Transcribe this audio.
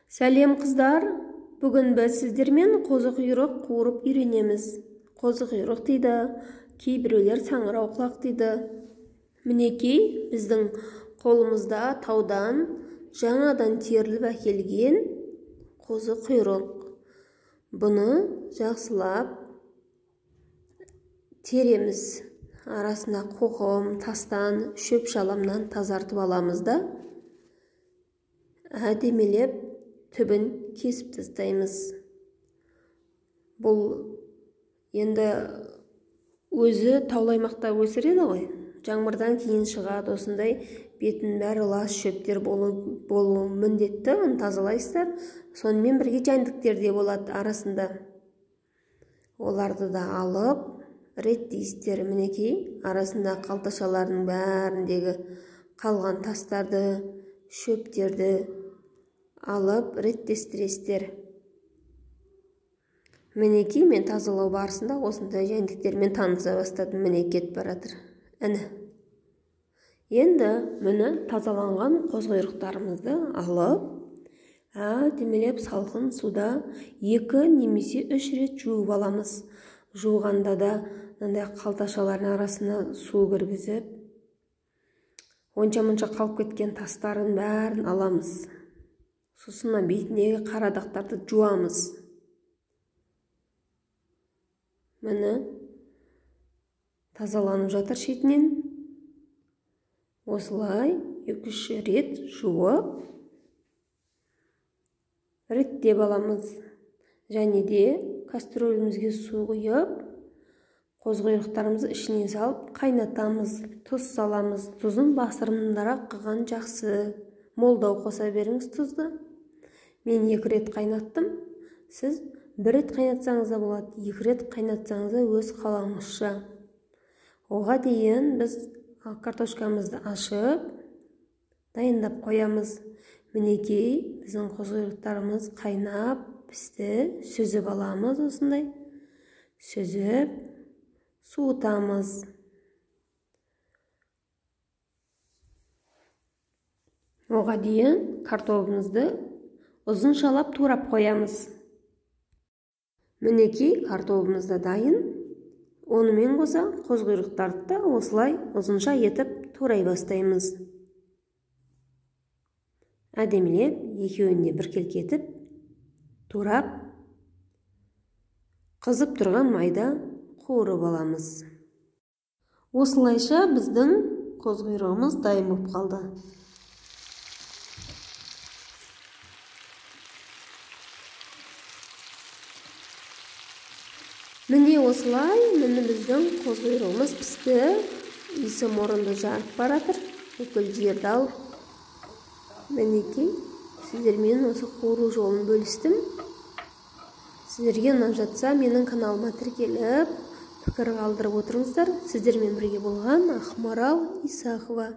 Сәлем қыздар, бүгін біз сіздермен қозықұйрық қуырып үйренеміз. Қозықұйрық дейді, кейбіреулер саңырауқұлақ дейді. Мінекей, біздің қолымызда таудан жаңадан теріліп әкелген қозықұйрық. Бұны жақсылап тереміз. Арасына қоқым, тастан, шөп-шаламнан тазартып аламыз да, әдемелеп түбін кесіп тастаймыз. Бұл енді өзі таулы аймақта өсіреді ғой. Жаңбырдан кейін шығады, осындай бетін бәрі лас шөптер болу міндетті, оны тазалайсыздар. Сонымен бірге жәндіктер де болады арасында. Оларды да алып реттейсіздер. Мінекей, арасында қалташалардың бәріндегі қалған тастарды, шөптерді алып реттестіресіздер. Мінекей, мен тазалау барысында осындай жәндіктермен таныса бастадым. Міне кетіп баратыр. Әні. Енді міне тазаланған қозықұйрықтарымызды алып, әдемелеп салқын суда 2 немесе 3 рет жуып аламыз. Жуғанда да мынандай қалташалардың арасына су кіргізіп, онша-мұнша қалып кеткен тастарын бәрін аламыз. Сосын бетіндегі қара дақтарды жуамыз. Міне тазаланып жатыр шетінен. Осылай 2-3 рет жуып реттеп аламыз. Және де кастрөлімізге су құйып, қозықұйрықтарымызды ішіне салып қайнатамыз, тұз саламыз. Тұзын басырымдарақ қылған жақсы. Молдау қоса беріңіз тұзды. Мен 2 рет қайнаттым. Сіз 1 рет қайнатсаңыз да болады, 2 рет қайнатсаңыз да өз қалауыңызша. Оға дейін біз картошкамызды ашып, дайындап қоямыз. Мінекей, біздің қозықұйрықтарымыз қайнап пісті. Сүзіп аламыз осындай. Сүзіп, суытамыз. Оға дейін картоплымызды ұзыншалап турап қоямыз. Мінекей, картоплымыз да дайын. Онымен қоса қозықұйрықтарды да осылай ұзынша етіп турай бастаймыз. Әдемілеп екеуіне біркелкетіп турап, қызып тұрған майда қуырып аламыз. Осылайша біздің қозықұйрығымыз дайын болып қалды. Міне осылай, міне біздің қозықұйрығымыз пісті. Иісі мұрынды жарып баратыр. Бүкіл жерді алып. Мінекей, сіздермен осы қуыру жолын бөлістім. Сіздерге ұнап жатса, менің каналыма тіркеліп, пікір қалдырып отырыңыздар. Сіздермен бірге болған Ақмарал Исахова.